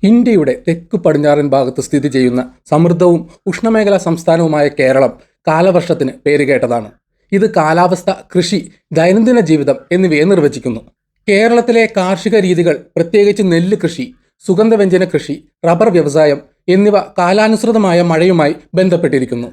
ഇന്ത്യയുടെ തെക്കു പടിഞ്ഞാറൻ ഭാഗത്ത് സ്ഥിതി ചെയ്യുന്ന സമൃദ്ധവും ഉഷ്ണമേഖലാ സംസ്ഥാനവുമായ കേരളം കാലവർഷത്തിന് പേരുകേട്ടതാണ്. ഇത് കാലാവസ്ഥ, കൃഷി, ദൈനംദിന ജീവിതം എന്നിവയെ നിർവചിക്കുന്നു. കേരളത്തിലെ കാർഷിക രീതികൾ, പ്രത്യേകിച്ച് നെല്ല് കൃഷി, സുഗന്ധവ്യഞ്ജന കൃഷി, റബ്ബർ വ്യവസായം എന്നിവ കാലാനുസൃതമായ മഴയുമായി ബന്ധപ്പെട്ടിരിക്കുന്നു.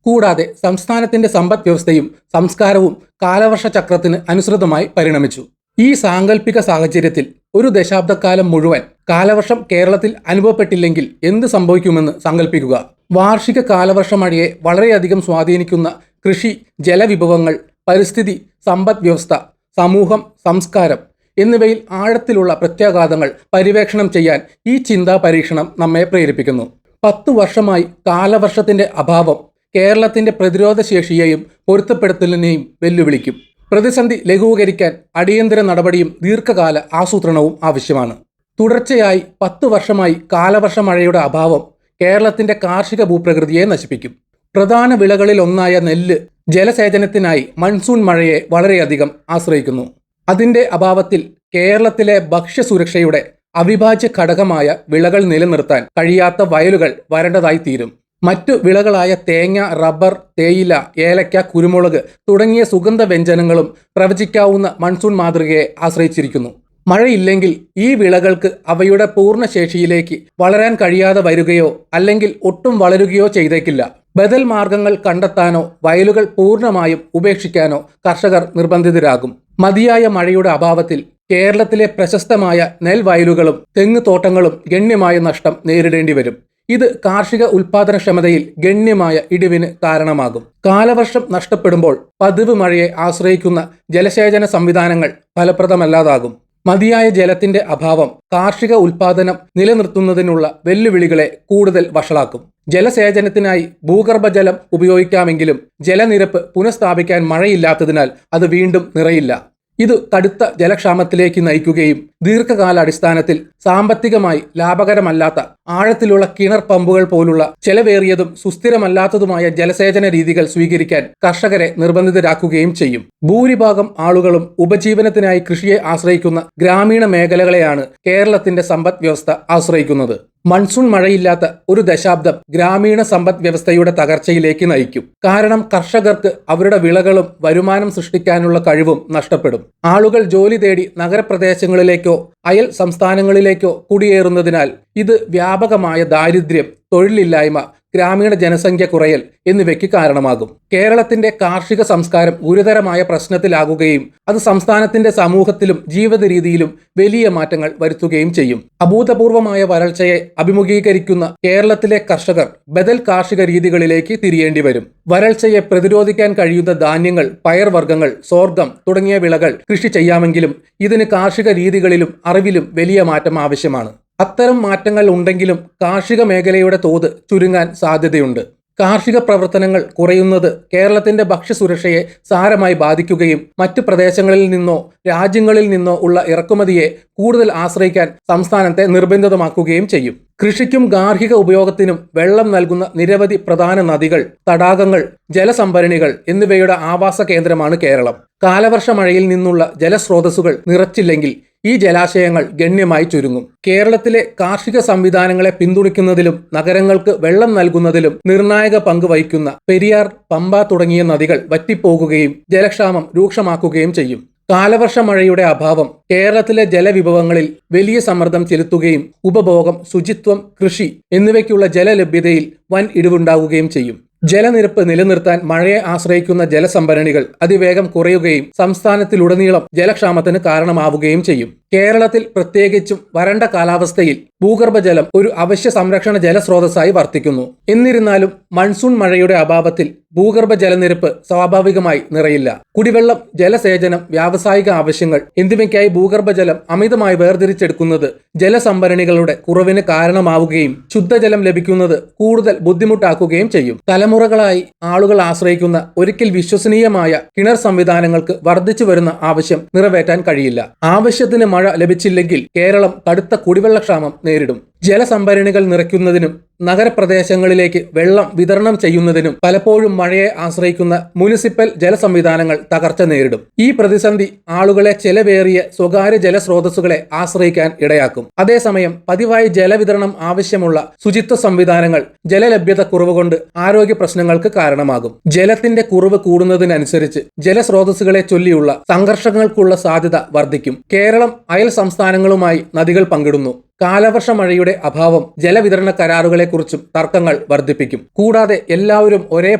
കൂടാതെ സംസ്ഥാനത്തിന്റെ സമ്പദ് വ്യവസ്ഥയും സംസ്കാരവും കാലവർഷ ചക്രത്തിന് അനുസൃതമായി പരിണമിച്ചു. ഈ സാങ്കല്പിക സാഹചര്യത്തിൽ ഒരു ദശാബ്ദക്കാലം മുഴുവൻ കാലവർഷം കേരളത്തിൽ അനുഭവപ്പെട്ടില്ലെങ്കിൽ എന്ത് സംഭവിക്കുമെന്ന് സങ്കല്പിക്കുക. വാർഷിക കാലവർഷ മഴയെ വളരെയധികം സ്വാധീനിക്കുന്ന കൃഷി, ജലവിഭവങ്ങൾ, പരിസ്ഥിതി, സമ്പദ് വ്യവസ്ഥ, സമൂഹം, സംസ്കാരം എന്നിവയിൽ ആഴത്തിലുള്ള പ്രത്യാഘാതങ്ങൾ പര്യവേക്ഷണം ചെയ്യാൻ ഈ ചിന്താ പരീക്ഷണം നമ്മെ പ്രേരിപ്പിക്കുന്നു. 10 വർഷമായി കാലവർഷത്തിന്റെ അഭാവം കേരളത്തിന്റെ പ്രതിരോധശേഷിയെയും പൊരുത്തപ്പെടുത്തലിനെയും വെല്ലുവിളിക്കും. പ്രതിസന്ധി ലഘൂകരിക്കാൻ അടിയന്തര നടപടിയും ദീർഘകാല ആസൂത്രണവും ആവശ്യമാണ്. തുടർച്ചയായി 10 വർഷമായി കാലവർഷ മഴയുടെ അഭാവം കേരളത്തിന്റെ കാർഷിക ഭൂപ്രകൃതിയെ നശിപ്പിക്കും. പ്രധാന വിളകളിൽ ഒന്നായ നെല്ല് ജലസേചനത്തിനായി മൺസൂൺ മഴയെ വളരെയധികം ആശ്രയിക്കുന്നു. അതിന്റെ അഭാവത്തിൽ കേരളത്തിലെ ഭക്ഷ്യസുരക്ഷയുടെ അവിഭാജ്യ ഘടകമായ വിളകൾ നിലനിർത്താൻ കഴിയാത്ത വയലുകൾ വരണ്ടതായി തീരും. മറ്റു വിളകളായ തേങ്ങ, റബ്ബർ, തേയില, ഏലക്ക, കുരുമുളക് തുടങ്ങിയ സുഗന്ധവ്യഞ്ജനങ്ങളും പ്രവചിക്കാവുന്ന മൺസൂൺ മാതൃകയെ ആശ്രയിച്ചിരിക്കുന്നു. മഴയില്ലെങ്കിൽ ഈ വിളകൾക്ക് അവയുടെ പൂർണ്ണശേഷിയിലേക്ക് വളരാൻ കഴിയാതെ വരികയോ അല്ലെങ്കിൽ ഒട്ടും വളരുകയോ ചെയ്തേക്കില്ല. ബദൽ മാർഗങ്ങൾ കണ്ടെത്താനോ വയലുകൾ പൂർണ്ണമായും ഉപേക്ഷിക്കാനോ കർഷകർ നിർബന്ധിതരാകും. മതിയായ മഴയുടെ അഭാവത്തിൽ കേരളത്തിലെ പ്രശസ്തമായ നെൽവയലുകളും തെങ്ങ് തോട്ടങ്ങളും ഗണ്യമായ നഷ്ടം നേരിടേണ്ടി വരും. ഇത് കാർഷിക ഉൽപാദനക്ഷമതയിൽ ഗണ്യമായ ഇടിവിന് കാരണമാകും. കാലവർഷം നഷ്ടപ്പെടുമ്പോൾ പതിവ് മഴയെ ആശ്രയിക്കുന്ന ജലസേചന സംവിധാനങ്ങൾ ഫലപ്രദമല്ലാതാകും. മതിയായ ജലത്തിന്റെ അഭാവം കാർഷിക ഉൽപാദനം നിലനിർത്തുന്നതിനുള്ള വെല്ലുവിളികളെ കൂടുതൽ വഷളാക്കും. ജലസേചനത്തിനായി ഭൂഗർഭജലം ഉപയോഗിക്കാമെങ്കിലും ജലനിരപ്പ് പുനഃസ്ഥാപിക്കാൻ മഴയില്ലാത്തതിനാൽ അത് വീണ്ടും നിറയില്ല. ഇത് കടുത്ത ജലക്ഷാമത്തിലേക്ക് നയിക്കുകയും ദീർഘകാലാടിസ്ഥാനത്തിൽ സാമ്പത്തികമായി ലാഭകരമല്ലാത്ത ആഴത്തിലുള്ള കിണർ പമ്പുകൾ പോലുള്ള ചെലവേറിയതും സുസ്ഥിരമല്ലാത്തതുമായ ജലസേചന രീതികൾ സ്വീകരിക്കാൻ കർഷകരെ നിർബന്ധിതരാക്കുകയും ചെയ്യും. ഭൂരിഭാഗം ആളുകളും ഉപജീവനത്തിനായി കൃഷിയെ ആശ്രയിക്കുന്ന ഗ്രാമീണ മേഖലകളെയാണ് കേരളത്തിന്റെ സമ്പദ് വ്യവസ്ഥ ആശ്രയിക്കുന്നത്. മൺസൂൺ മഴയില്ലാത്ത ഒരു ദശാബ്ദം ഗ്രാമീണ സമ്പദ് വ്യവസ്ഥയുടെ തകർച്ചയിലേക്ക് നയിക്കും. കാരണം കർഷകർക്ക് അവരുടെ വിളകളും വരുമാനം സൃഷ്ടിക്കാനുള്ള കഴിവും നഷ്ടപ്പെടും. ആളുകൾ ജോലി തേടി നഗരപ്രദേശങ്ങളിലേക്കോ അയൽ സംസ്ഥാനങ്ങളിലേക്കോ കുടിയേറുന്നതിനാൽ ഇത് വ്യാപകമായ ദാരിദ്ര്യം, തൊഴിലില്ലായ്മ, ഗ്രാമീണ ജനസംഖ്യ കുറയൽ എന്നിവയ്ക്ക് കാരണമാകും. കേരളത്തിന്റെ കാർഷിക സംസ്കാരം ഗുരുതരമായ പ്രശ്നത്തിലാകുകയും അത് സംസ്ഥാനത്തിന്റെ സമൂഹത്തിലും ജീവിത രീതിയിലും വലിയ മാറ്റങ്ങൾ വരുത്തുകയും ചെയ്യും. അഭൂതപൂർവമായ വരൾച്ചയെ അഭിമുഖീകരിക്കുന്ന കേരളത്തിലെ കർഷകർ ബദൽ കാർഷിക രീതികളിലേക്ക് തിരിയേണ്ടി വരും. വരൾച്ചയെ പ്രതിരോധിക്കാൻ കഴിയുന്ന ധാന്യങ്ങൾ, പയർവർഗ്ഗങ്ങൾ, സോർഗം തുടങ്ങിയ വിളകൾ കൃഷി ചെയ്യാമെങ്കിലും ഇതിന് കാർഷിക രീതികളിലും അറിവിലും വലിയ മാറ്റം ആവശ്യമാണ്. അത്തരം മാറ്റങ്ങൾ ഉണ്ടെങ്കിലും കാർഷിക മേഖലയുടെ തോത് ചുരുങ്ങാൻ സാധ്യതയുണ്ട്. കാർഷിക പ്രവർത്തനങ്ങൾ കുറയുന്നത് കേരളത്തിന്റെ ഭക്ഷ്യസുരക്ഷയെ സാരമായി ബാധിക്കുകയും മറ്റു പ്രദേശങ്ങളിൽ നിന്നോ രാജ്യങ്ങളിൽ നിന്നോ ഉള്ള ഇറക്കുമതിയെ കൂടുതൽ ആശ്രയിക്കാൻ സംസ്ഥാനത്തെ നിർബന്ധിതമാക്കുകയും ചെയ്യും. കൃഷിക്കും ഗാർഹിക ഉപയോഗത്തിനും വെള്ളം നൽകുന്ന നിരവധി പ്രധാന നദികൾ, തടാകങ്ങൾ, ജലസംഭരണികൾ എന്നിവയുടെ ആവാസ കേന്ദ്രമാണ് കേരളം. കാലവർഷ മഴയിൽ നിന്നുള്ള ജലസ്രോതസ്സുകൾ നിറച്ചില്ലെങ്കിൽ ഈ ജലാശയങ്ങൾ ഗണ്യമായി ചുരുങ്ങും. കേരളത്തിലെ കാർഷിക സംവിധാനങ്ങളെ പിന്തുണയ്ക്കുന്നതിലും നഗരങ്ങൾക്ക് വെള്ളം നൽകുന്നതിലും നിർണായക പങ്ക് വഹിക്കുന്ന പെരിയാർ, പമ്പ തുടങ്ങിയ നദികൾ വറ്റിപ്പോകുകയും ജലക്ഷാമം രൂക്ഷമാക്കുകയും ചെയ്യും. കാലവർഷ മഴയുടെ അഭാവം കേരളത്തിലെ ജലവിഭവങ്ങളിൽ വലിയ സമ്മർദ്ദം ചെലുത്തുകയും ഉപഭോഗം, ശുചിത്വം, കൃഷി എന്നിവയ്ക്കുള്ള ജലലഭ്യതയിൽ വൻ ഇടിവുണ്ടാകുകയും ചെയ്യും. ജലനിരപ്പ് നിലനിർത്താൻ മഴയെ ആശ്രയിക്കുന്ന ജലസംഭരണികൾ അതിവേഗം കുറയുകയും സംസ്ഥാനത്തിലുടനീളം ജലക്ഷാമത്തിന് കാരണമാവുകയും ചെയ്യും. കേരളത്തിൽ പ്രത്യേകിച്ചും വരണ്ട കാലാവസ്ഥയിൽ ഭൂഗർഭജലം ഒരു അവശ്യ സംരക്ഷണ ജലസ്രോതസ്സായി വർത്തിക്കുന്നു. എന്നിരുന്നാലും മൺസൂൺ മഴയുടെ അഭാവത്തിൽ ഭൂഗർഭ ജലനിരപ്പ് സ്വാഭാവികമായി നിറയില്ല. കുടിവെള്ളം, ജലസേചനം, വ്യാവസായിക ആവശ്യങ്ങൾ എന്നിവയ്ക്കായി ഭൂഗർഭജലം അമിതമായി വേർതിരിച്ചെടുക്കുന്നത് ജലസംഭരണികളുടെ കുറവിന് കാരണമാവുകയും ശുദ്ധജലം ലഭിക്കുന്നത് കൂടുതൽ ബുദ്ധിമുട്ടാക്കുകയും ചെയ്യും. തലമുറകളായി ആളുകൾ ആശ്രയിക്കുന്ന ഒരിക്കൽ വിശ്വസനീയമായ കിണർ സംവിധാനങ്ങൾക്ക് വർദ്ധിച്ചു വരുന്ന ആവശ്യം നിറവേറ്റാൻ കഴിയില്ല. ആവശ്യത്തിന് മഴ ലഭിച്ചില്ലെങ്കിൽ കേരളം കടുത്ത കുടിവെള്ളക്ഷാമം നേരിടും. ജലസംഭരണികൾ നിറയ്ക്കുന്നതിനും നഗരപ്രദേശങ്ങളിലേക്ക് വെള്ളം വിതരണം ചെയ്യുന്നതിനും പലപ്പോഴും മഴയെ ആശ്രയിക്കുന്ന മുനിസിപ്പൽ ജലസംവിധാനങ്ങൾ തകർച്ച നേരിടും. ഈ പ്രതിസന്ധി ആളുകളെ ചെലവേറിയ സ്വകാര്യ ജലസ്രോതസ്സുകളെ ആശ്രയിക്കാൻ ഇടയാക്കും. അതേസമയം പതിവായി ജലവിതരണം ആവശ്യമുള്ള ശുചിത്വ സംവിധാനങ്ങൾ ജലലഭ്യത കുറവ് കൊണ്ട് ആരോഗ്യ പ്രശ്നങ്ങൾക്ക് കാരണമാകും. ജലത്തിന്റെ കുറവ് കൂടുന്നതിനനുസരിച്ച് ജലസ്രോതസ്സുകളെ ചൊല്ലിയുള്ള സംഘർഷങ്ങൾക്കുള്ള സാധ്യത വർദ്ധിക്കും. കേരളം അയൽ സംസ്ഥാനങ്ങളുമായി നദികൾ പങ്കിടുന്നു. കാലവർഷ മഴയുടെ അഭാവം ജലവിതരണ കരാറുകളെക്കുറിച്ചും തർക്കങ്ങൾ വർദ്ധിപ്പിക്കും. കൂടാതെ എല്ലാവരും ഒരേ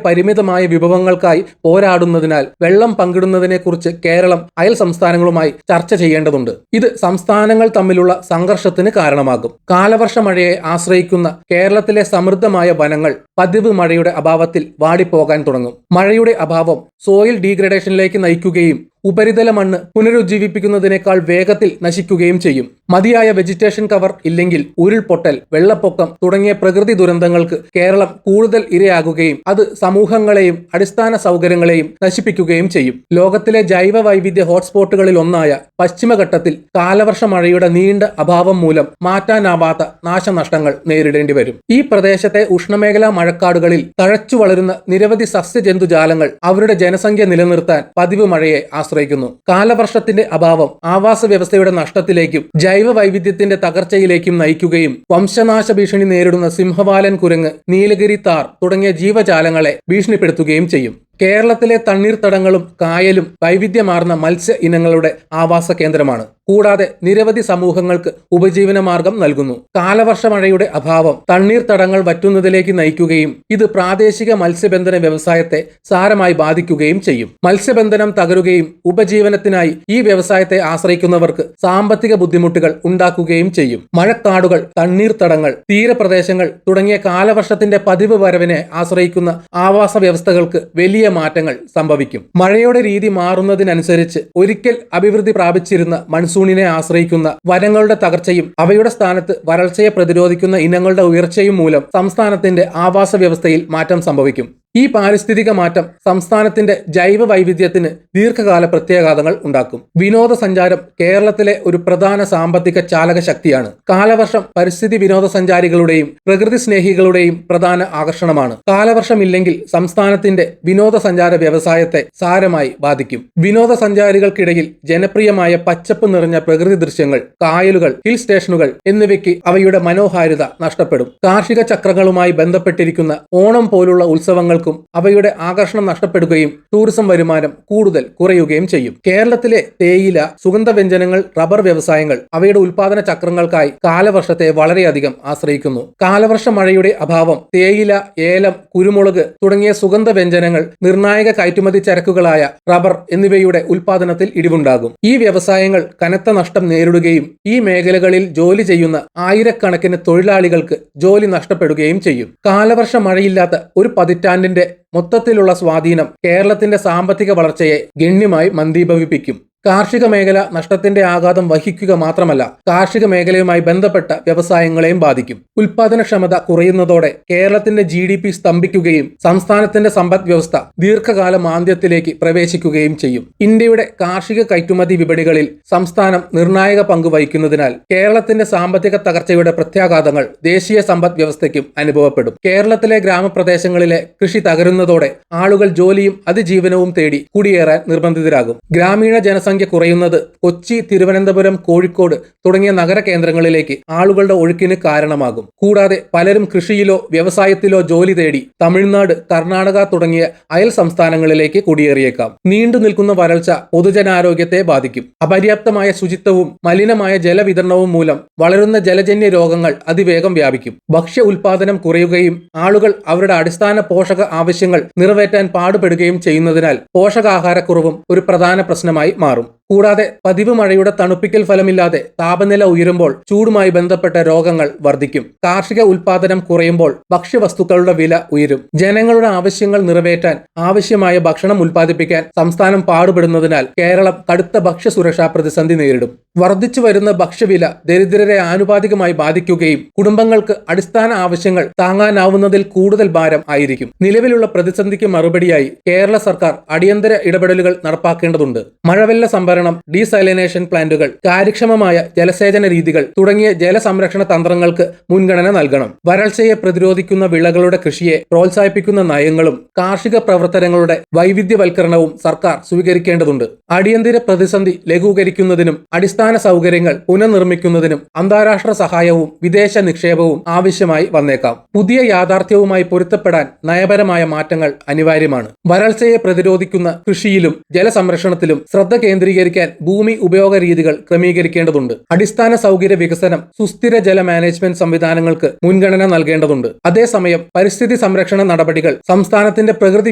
പരിമിതമായ വിഭവങ്ങൾക്കായി പോരാടുന്നതിനാൽ വെള്ളം പങ്കിടുന്നതിനെക്കുറിച്ച് കേരളം അയൽ സംസ്ഥാനങ്ങളുമായി ചർച്ച ചെയ്യേണ്ടതുണ്ട്. ഇത് സംസ്ഥാനങ്ങൾ തമ്മിലുള്ള സംഘർഷത്തിന് കാരണമാകും. കാലവർഷ മഴയെ ആശ്രയിക്കുന്ന കേരളത്തിലെ സമൃദ്ധമായ വനങ്ങൾ പതിവ് മഴയുടെ അഭാവത്തിൽ വാടിപ്പോകാൻ തുടങ്ങും. മഴയുടെ അഭാവം സോയിൽ ഡീഗ്രഡേഷനിലേക്ക് നയിക്കുകയും ഉപരിതല മണ്ണ് പുനരുജ്ജീവിപ്പിക്കുന്നതിനേക്കാൾ വേഗത്തിൽ നശിക്കുകയും ചെയ്യും. മതിയായ വെജിറ്റേഷൻ കവർ ഇല്ലെങ്കിൽ ഉരുൾപൊട്ടൽ, വെള്ളപ്പൊക്കം തുടങ്ങിയ പ്രകൃതി ദുരന്തങ്ങൾക്ക് കേരളം കൂടുതൽ ഇരയാകുകയും അത് സമൂഹങ്ങളെയും അടിസ്ഥാന സൗകര്യങ്ങളെയും നശിപ്പിക്കുകയും ചെയ്യും. ലോകത്തിലെ ജൈവ വൈവിധ്യ ഹോട്ട്സ്പോട്ടുകളിൽ ഒന്നായ പശ്ചിമഘട്ടത്തിൽ കാലവർഷ മഴയുടെ നീണ്ട അഭാവം മൂലം മാറ്റാനാവാത്ത നാശനഷ്ടങ്ങൾ നേരിടേണ്ടി വരും. ഈ പ്രദേശത്തെ ഉഷ്ണമേഖലാ മഴക്കാടുകളിൽ തഴച്ചു വളരുന്ന നിരവധി സസ്യജന്തുജാലങ്ങൾ അവരുടെ ജനസംഖ്യ നിലനിർത്താൻ പതിവ് മഴയെ ആശ്രയിക്കുന്നു. കാലവർഷത്തിന്റെ അഭാവം ആവാസ വ്യവസ്ഥയുടെ നഷ്ടത്തിലേക്കും ജൈവ വൈവിധ്യത്തിന്റെ തകർച്ചയിലേക്കും നയിക്കുകയും വംശനാശ ഭീഷണി നേരിടുന്ന സിംഹവാലൻ കുരങ്ങ്, നീലഗിരി താർ തുടങ്ങിയ ജീവജാലങ്ങളെ ഭീഷണിപ്പെടുത്തുകയും ചെയ്യും. കേരളത്തിലെ തണ്ണീർത്തടങ്ങളും കായലും വൈവിധ്യമാർന്ന മത്സ്യ ഇനങ്ങളുടെ ആവാസ കേന്ദ്രമാണ്. കൂടാതെ നിരവധി സമൂഹങ്ങൾക്ക് ഉപജീവന മാർഗം നൽകുന്നു. കാലവർഷ മഴയുടെ അഭാവം തണ്ണീർത്തടങ്ങൾ വറ്റുന്നതിലേക്ക് നയിക്കുകയും ഇത് പ്രാദേശിക മത്സ്യബന്ധന വ്യവസായത്തെ സാരമായി ബാധിക്കുകയും ചെയ്യും. മത്സ്യബന്ധനം തകരുകയും ഉപജീവനത്തിനായി ഈ വ്യവസായത്തെ ആശ്രയിക്കുന്നവർക്ക് സാമ്പത്തിക ബുദ്ധിമുട്ടുകൾ ഉണ്ടാക്കുകയും ചെയ്യും. മഴക്കാടുകൾ, തണ്ണീർത്തടങ്ങൾ, തീരപ്രദേശങ്ങൾ തുടങ്ങിയ കാലവർഷത്തിന്റെ പതിവ് വരവിനെ ആശ്രയിക്കുന്ന ആവാസ വ്യവസ്ഥകൾക്ക് വലിയ മാറ്റങ്ങൾ സംഭവിക്കും. മഴയുടെ രീതി മാറുന്നതിനനുസരിച്ച് ഒരിക്കൽ അഭിവൃദ്ധി പ്രാപിച്ചിരുന്ന മൺസൂണിനെ ആശ്രയിക്കുന്ന വനങ്ങളുടെ തകർച്ചയും അവയുടെ സ്ഥാനത്ത് വരൾച്ചയെ പ്രതിരോധിക്കുന്ന ഇനങ്ങളുടെ ഉയർച്ചയും മൂലം സംസ്ഥാനത്തിന്റെ ആവാസ വ്യവസ്ഥയിൽ മാറ്റം സംഭവിക്കും. ഈ പാരിസ്ഥിതിക മാറ്റം സംസ്ഥാനത്തിന്റെ ജൈവ വൈവിധ്യത്തിന് ദീർഘകാല പ്രത്യാഘാതങ്ങൾ ഉണ്ടാക്കും. വിനോദസഞ്ചാരം കേരളത്തിലെ ഒരു പ്രധാന സാമ്പത്തിക ചാലക ശക്തിയാണ്. കാലവർഷം പരിസ്ഥിതി വിനോദസഞ്ചാരികളുടെയും പ്രകൃതി സ്നേഹികളുടെയും പ്രധാന ആകർഷണമാണ്. കാലവർഷമില്ലെങ്കിൽ സംസ്ഥാനത്തിന്റെ വിനോദസഞ്ചാര വ്യവസായത്തെ സാരമായി ബാധിക്കും. വിനോദസഞ്ചാരികൾക്കിടയിൽ ജനപ്രിയമായ പച്ചപ്പ് നിറഞ്ഞ പ്രകൃതി ദൃശ്യങ്ങൾ, കായലുകൾ, ഹിൽ സ്റ്റേഷനുകൾ എന്നിവയ്ക്ക് അവയുടെ മനോഹാരിത നഷ്ടപ്പെടും. കാർഷിക ചക്രങ്ങളുമായി ബന്ധപ്പെട്ടിരിക്കുന്ന ഓണം പോലുള്ള ഉത്സവങ്ങൾ അവയുടെ ആകർഷണം നഷ്ടപ്പെടുകയും ടൂറിസം വരുമാനം കൂടുതൽ കുറയുകയും ചെയ്യും. കേരളത്തിലെ തേയില, സുഗന്ധവ്യഞ്ജനങ്ങൾ, റബ്ബർ വ്യവസായങ്ങൾ അവയുടെ ഉൽപാദന ചക്രങ്ങൾക്കായി കാലവർഷത്തെ വളരെയധികം ആശ്രയിക്കുന്നു. കാലവർഷ മഴയുടെ അഭാവം തേയില, ഏലം, കുരുമുളക് തുടങ്ങിയ സുഗന്ധവ്യഞ്ജനങ്ങൾ, നിർണായക കയറ്റുമതി ചരക്കുകളായ റബ്ബർ എന്നിവയുടെ ഉൽപാദനത്തിൽ ഇടിവുണ്ടാകും. ഈ വ്യവസായങ്ങൾ കനത്ത നഷ്ടം നേരിടുകയും ഈ മേഖലകളിൽ ജോലി ചെയ്യുന്ന ആയിരക്കണക്കിന് തൊഴിലാളികൾക്ക് ജോലി നഷ്ടപ്പെടുകയും ചെയ്യും. കാലവർഷ മഴയില്ലാത്ത ഒരു പതിറ്റാണ്ടിന്റെ മൊത്തത്തിലുള്ള സ്വാധീനം കേരളത്തിന്റെ സാമ്പത്തിക വളർച്ചയെ ഗണ്യമായി മന്ദീഭവിപ്പിക്കും. കാർഷിക മേഖല നഷ്ടത്തിന്റെ ആഘാതം വഹിക്കുക മാത്രമല്ല, കാർഷിക മേഖലയുമായി ബന്ധപ്പെട്ട വ്യവസായങ്ങളെയും ബാധിക്കും. ഉൽപാദനക്ഷമത കുറയുന്നതോടെ കേരളത്തിന്റെ GDP സ്തംഭിക്കുകയും സംസ്ഥാനത്തിന്റെ സമ്പദ് വ്യവസ്ഥ ദീർഘകാല മാന്ദ്യത്തിലേക്ക് പ്രവേശിക്കുകയും ചെയ്യും. ഇന്ത്യയുടെ കാർഷിക കയറ്റുമതി വിപണികളിൽ സംസ്ഥാനം നിർണായക പങ്ക് വഹിക്കുന്നതിനാൽ കേരളത്തിന്റെ സാമ്പത്തിക തകർച്ചയുടെ പ്രത്യാഘാതങ്ങൾ ദേശീയ സമ്പദ് വ്യവസ്ഥയ്ക്കും അനുഭവപ്പെടും. കേരളത്തിലെ ഗ്രാമപ്രദേശങ്ങളിലെ കൃഷി തകരുന്നതോടെ ആളുകൾ ജോലിയും അതിജീവനവും തേടി കുടിയേറാൻ നിർബന്ധിതരാകും. ഗ്രാമീണ ജനസംഖ്യ കുറയുന്നത് കൊച്ചി, തിരുവനന്തപുരം, കോഴിക്കോട് തുടങ്ങിയ നഗര കേന്ദ്രങ്ങളിലേക്ക് ആളുകളുടെ ഒഴുക്കിന് കാരണമാകും. കൂടാതെ പലരും കൃഷിയിലോ വ്യവസായത്തിലോ ജോലി തേടി തമിഴ്നാട്, കർണാടക തുടങ്ങിയ അയൽ സംസ്ഥാനങ്ങളിലേക്ക് കുടിയേറിയേക്കാം. നീണ്ടു നിൽക്കുന്ന വരൾച്ച പൊതുജനാരോഗ്യത്തെ ബാധിക്കും. അപര്യാപ്തമായ ശുചിത്വവും മലിനമായ ജലവിതരണവും മൂലം വളരുന്ന ജലജന്യ രോഗങ്ങൾ അതിവേഗം വ്യാപിക്കും. ഭക്ഷ്യ ഉൽപാദനം കുറയുകയും ആളുകൾ അവരുടെ അടിസ്ഥാന പോഷക ആവശ്യങ്ങൾ നിറവേറ്റാൻ പാടുപെടുകയും ചെയ്യുന്നതിനാൽ പോഷകാഹാരക്കുറവും ഒരു പ്രധാന പ്രശ്നമായി മാറും. കൂടാതെ പതിവ് മഴയുടെ തണുപ്പിക്കൽ ഫലമില്ലാതെ താപനില ഉയരുമ്പോൾ ചൂടുമായി ബന്ധപ്പെട്ട രോഗങ്ങൾ വർദ്ധിക്കും. കാർഷിക ഉൽപാദനം കുറയുമ്പോൾ ഭക്ഷ്യവസ്തുക്കളുടെ വില ഉയരും. ജനങ്ങളുടെ ആവശ്യങ്ങൾ നിറവേറ്റാൻ ആവശ്യമായ ഭക്ഷണം ഉൽപ്പാദിപ്പിക്കാൻ സംസ്ഥാനം പാടുപെടുന്നതിനാൽ കേരളം കടുത്ത ഭക്ഷ്യസുരക്ഷാ പ്രതിസന്ധി നേരിടും. വർദ്ധിച്ചു വരുന്ന ഭക്ഷ്യവില ദരിദ്രരെ ആനുപാതികമായി ബാധിക്കുകയും കുടുംബങ്ങൾക്ക് അടിസ്ഥാന ആവശ്യങ്ങൾ താങ്ങാനാവുന്നതിൽ കൂടുതൽ ഭാരം ആയിരിക്കും. നിലവിലുള്ള പ്രതിസന്ധിക്ക് മറുപടിയായി കേരള സർക്കാർ അടിയന്തര ഇടപെടലുകൾ നടപ്പാക്കേണ്ടതുണ്ട്. മഴവെള്ള സംഭരണം സംഭരണം, ഡീസൈലിനേഷൻ പ്ലാന്റുകൾ, കാര്യക്ഷമമായ ജലസേചന രീതികൾ തുടങ്ങിയ ജലസംരക്ഷണ തന്ത്രങ്ങൾക്ക് മുൻഗണന നൽകണം. വരൾച്ചയെ പ്രതിരോധിക്കുന്ന വിളകളുടെ കൃഷിയെ പ്രോത്സാഹിപ്പിക്കുന്ന നയങ്ങളും കാർഷിക പ്രവർത്തനങ്ങളുടെ വൈവിധ്യവൽക്കരണവും സർക്കാർ സ്വീകരിക്കേണ്ടതുണ്ട്. അടിയന്തര പ്രതിസന്ധി ലഘൂകരിക്കുന്നതിനും അടിസ്ഥാന സൗകര്യങ്ങൾ പുനർനിർമ്മിക്കുന്നതിനും അന്താരാഷ്ട്ര സഹായവും വിദേശ നിക്ഷേപവും ആവശ്യമായി വന്നേക്കാം. പുതിയ യാഥാർത്ഥ്യവുമായി പൊരുത്തപ്പെടാൻ നയപരമായ മാറ്റങ്ങൾ അനിവാര്യമാണ്. വരൾച്ചയെ പ്രതിരോധിക്കുന്ന കൃഷിയിലും ജലസംരക്ഷണത്തിലും ശ്രദ്ധ കേന്ദ്രീകരിക്കാൻ ഭൂമി ഉപയോഗ രീതികൾ ക്രമീകരിക്കേണ്ടതുണ്ട്. അടിസ്ഥാന സൗകര്യ വികസനം, സുസ്ഥിര ജല മാനേജ്മെന്റ് സംവിധാനങ്ങൾക്ക് മുൻഗണന നൽകേണ്ടതുണ്ട്. അതേസമയം പരിസ്ഥിതി സംരക്ഷണ നടപടികൾ സംസ്ഥാനത്തിന്റെ പ്രകൃതി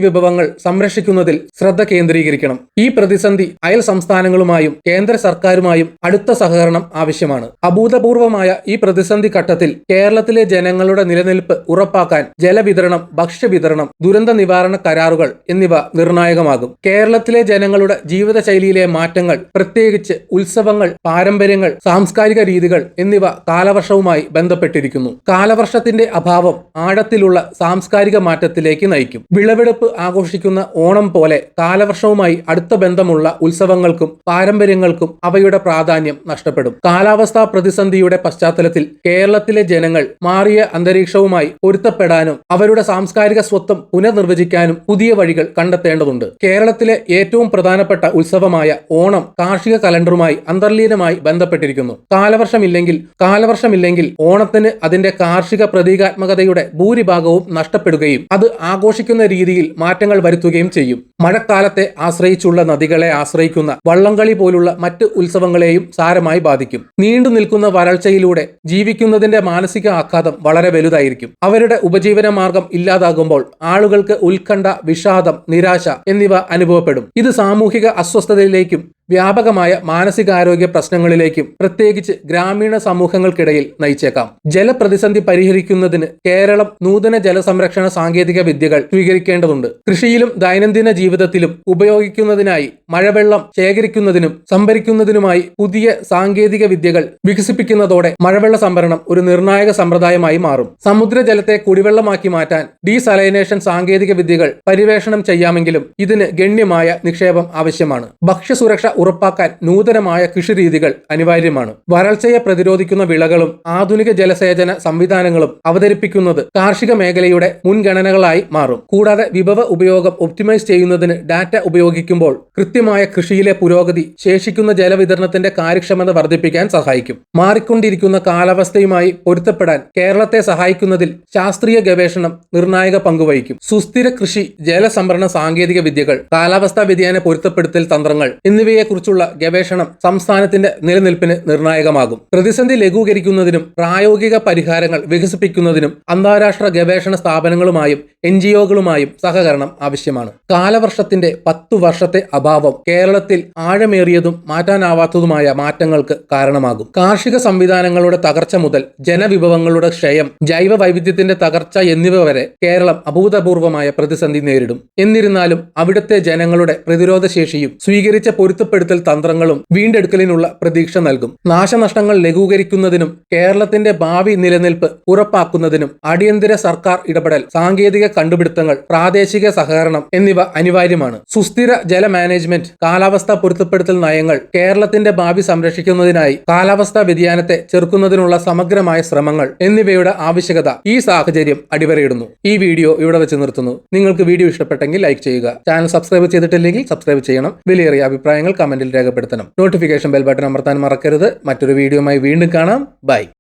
വിഭവങ്ങൾ സംരക്ഷിക്കുന്നതിൽ ശ്രദ്ധ കേന്ദ്രീകരിക്കണം. ഈ പ്രതിസന്ധി അയൽ സംസ്ഥാനങ്ങളുമായും കേന്ദ്ര സർക്കാരുമായും അടുത്ത സഹകരണം ആവശ്യമാണ്. അഭൂതപൂർവമായ ഈ പ്രതിസന്ധി ഘട്ടത്തിൽ കേരളത്തിലെ ജനങ്ങളുടെ നിലനിൽപ്പ് ഉറപ്പാക്കാൻ ജലവിതരണം, ഭക്ഷ്യവിതരണം, ദുരന്ത നിവാരണ കരാറുകൾ എന്നിവ നിർണായകമാകും. കേരളത്തിലെ ജനങ്ങളുടെ ജീവിതശൈലിയിലെ മാറ്റങ്ങൾ, പ്രത്യേകിച്ച് ഉത്സവങ്ങൾ, പാരമ്പര്യങ്ങൾ, സാംസ്കാരിക രീതികൾ എന്നിവ കാലവർഷവുമായി ബന്ധപ്പെട്ടിരിക്കുന്നു. കാലവർഷത്തിന്റെ അഭാവം ആഴത്തിലുള്ള സാംസ്കാരിക മാറ്റത്തിലേക്ക് നയിക്കും. വിളവെടുപ്പ് ആഘോഷിക്കുന്ന ഓണം പോലെ കാലവർഷവുമായി അടുത്ത ബന്ധമുള്ള ഉത്സവങ്ങൾക്കും പാരമ്പര്യങ്ങൾക്കും അവയുടെ പ്രാധാന്യം നഷ്ടപ്പെടും. കാലാവസ്ഥാ പ്രതിസന്ധിയുടെ പശ്ചാത്തലത്തിൽ കേരളത്തിലെ ജനങ്ങൾ മാറിയ അന്തരീക്ഷവുമായി പൊരുത്തപ്പെടാനും അവരുടെ സാംസ്കാരിക സ്വത്വം പുനർനിർവചിക്കാനും പുതിയ വഴികൾ കണ്ടെത്തേണ്ടതുണ്ട്. കേരളത്തിലെ ഏറ്റവും പ്രധാനപ്പെട്ട ഉത്സവമായ ഓണം കാർഷിക കലണ്ടറുമായി അന്തർലീനമായി ബന്ധപ്പെട്ടിരിക്കുന്നു. കാലവർഷമില്ലെങ്കിൽ ഓണത്തിന് അതിന്റെ കാർഷിക പ്രതീകാത്മകതയുടെ ഭൂരിഭാഗവും നഷ്ടപ്പെടുകയും അത് ആഘോഷിക്കുന്ന രീതിയിൽ മാറ്റങ്ങൾ വരുത്തുകയും ചെയ്യും. മഴക്കാലത്തെ ആശ്രയിച്ചുള്ള നദികളെ ആശ്രയിക്കുന്ന വള്ളംകളി പോലുള്ള മറ്റ് ഉത്സവങ്ങളെയും സാരമായി ബാധിക്കും. നീണ്ടു നിൽക്കുന്ന വരൾച്ചയിലൂടെ ജീവിക്കുന്നതിന്റെ മാനസിക ആഘാതം വളരെ വലുതായിരിക്കും. അവരുടെ ഉപജീവന മാർഗം ഇല്ലാതാകുമ്പോൾ ആളുകൾക്ക് ഉത്കണ്ഠ, വിഷാദം, നിരാശ എന്നിവ അനുഭവപ്പെടും. ഇത് സാമൂഹിക അസ്വസ്ഥതയിലേക്കും വ്യാപകമായ മാനസികാരോഗ്യ പ്രശ്നങ്ങളിലേക്കും പ്രത്യേകിച്ച് ഗ്രാമീണ സമൂഹങ്ങൾക്കിടയിൽ നയിച്ചേക്കാം. ജലപ്രതിസന്ധി പരിഹരിക്കുന്നതിന് കേരളം നൂതന ജലസംരക്ഷണ സാങ്കേതിക വിദ്യകൾ സ്വീകരിക്കേണ്ടതുണ്ട്. കൃഷിയിലും ദൈനംദിന ജീവിതത്തിലും ഉപയോഗിക്കുന്നതിനായി മഴവെള്ളം ശേഖരിക്കുന്നതിനും സംഭരിക്കുന്നതിനുമായി പുതിയ സാങ്കേതിക വിദ്യകൾ വികസിപ്പിക്കുന്നതോടെ മഴവെള്ള സംഭരണം ഒരു നിർണായക സമ്പ്രദായമായി മാറും. സമുദ്രജലത്തെ കുടിവെള്ളമാക്കി മാറ്റാൻ ഡീസലൈനേഷൻ സാങ്കേതിക വിദ്യകൾ പര്യവേഷണം ചെയ്യാമെങ്കിലും ഇതിന് ഗണ്യമായ നിക്ഷേപം ആവശ്യമാണ്. ഭക്ഷ്യസുരക്ഷ ഉറപ്പാക്കാൻ നൂതനമായ കൃഷിരീതികൾ അനിവാര്യമാണ്. വരൾച്ചയെ പ്രതിരോധിക്കുന്ന വിളകളും ആധുനിക ജലസേചന സംവിധാനങ്ങളും അവതരിപ്പിക്കുന്നത് കാർഷിക മേഖലയുടെ മുൻഗണനകളായി മാറും. കൂടാതെ വിഭവ ഉപയോഗം ഒപ്റ്റിമൈസ് ചെയ്യുന്നതിന് ഡാറ്റ ഉപയോഗിക്കുമ്പോൾ കൃത്യമായ കൃഷിയിലെ പുരോഗതി ശേഷിക്കുന്ന ജലവിതരണത്തിന്റെ കാര്യക്ഷമത വർദ്ധിപ്പിക്കാൻ സഹായിക്കും. മാറിക്കൊണ്ടിരിക്കുന്ന കാലാവസ്ഥയുമായി പൊരുത്തപ്പെടാൻ കേരളത്തെ സഹായിക്കുന്നതിൽ ശാസ്ത്രീയ ഗവേഷണം നിർണായക പങ്കുവഹിക്കും. സുസ്ഥിര കൃഷി, ജലസംഭരണ സാങ്കേതിക വിദ്യകൾ, കാലാവസ്ഥാ വ്യതിയാന പൊരുത്തപ്പെടുത്തൽ തന്ത്രങ്ങൾ എന്നിവയെക്കുറിച്ചുള്ള ഗവേഷണം സംസ്ഥാനത്തിന്റെ നിലനിൽപ്പിന് നിർണായകമാകും. പ്രതിസന്ധി ലഘൂകരിക്കുന്നതിനും പ്രായോഗിക പരിഹാരങ്ങൾ വികസിപ്പിക്കുന്നതിനും അന്താരാഷ്ട്ര ഗവേഷണ സ്ഥാപനങ്ങളുമായും NGOകളുമായും സഹകരണം ആവശ്യമാണ്. കാലവർഷത്തിന്റെ 10 വർഷത്തെ അഭാവം കേരളത്തിൽ ആഴമേറിയതും മാറ്റാനാവാത്തതുമായ മാറ്റങ്ങൾക്ക് കാരണമാകും. കാർഷിക സംവിധാനങ്ങളുടെ തകർച്ച മുതൽ ജനവിഭവങ്ങളുടെ ക്ഷയം, ജൈവ വൈവിധ്യത്തിന്റെ തകർച്ച എന്നിവ വരെ കേരളം അഭൂതപൂർവമായ പ്രതിസന്ധി നേരിടും. എന്നിരുന്നാലും അവിടുത്തെ ജനങ്ങളുടെ പ്രതിരോധശേഷിയും സ്വീകരിച്ച പൊരുത്തപ്പെടുത്തൽ തന്ത്രങ്ങളും വീണ്ടെടുക്കലിനുള്ള പ്രതീക്ഷ നൽകും. നാശനഷ്ടങ്ങൾ ലഘൂകരിക്കുന്നതിനും കേരളത്തിന്റെ ഭാവി നിലനിൽപ്പ് ഉറപ്പാക്കുന്നതിനും അടിയന്തര സർക്കാർ ഇടപെടൽ, സാങ്കേതിക കണ്ടുപിടുത്തങ്ങൾ, പ്രാദേശിക സഹകരണം എന്നിവ അനിവാര്യമാണ്. സുസ്ഥിര ജല മാനേജ്മെന്റ്, കാലാവസ്ഥാ പൊരുത്തപ്പെടുത്തൽ നയങ്ങൾ കേരളത്തിന്റെ ഭാവി സംരക്ഷിക്കുന്നതിനായി കാലാവസ്ഥാ വ്യതിയാനത്തെ ചെറുക്കുന്നതിനുള്ള സമഗ്രമായ ശ്രമങ്ങൾ എന്നിവയുടെ ആവശ്യകത ഈ സാഹചര്യം അടിവരയിടുന്നു. ഈ വീഡിയോ ഇവിടെ വെച്ച് നിർത്തുന്നു. നിങ്ങൾക്ക് വീഡിയോ ഇഷ്ടപ്പെട്ടെങ്കിൽ ലൈക്ക് ചെയ്യുക. ചാനൽ സബ്സ്ക്രൈബ് ചെയ്തിട്ടില്ലെങ്കിൽ സബ്സ്ക്രൈബ് ചെയ്യണം. വിലയേറിയ അഭിപ്രായങ്ങൾ കമന്റിൽ രേഖപ്പെടുത്തണം. നോട്ടിഫിക്കേഷൻ ബെൽ ബട്ടൺ അമർത്താൻ മറക്കരുത്. മറ്റൊരു വീഡിയോയുമായി വീണ്ടും കാണാം. ബൈ.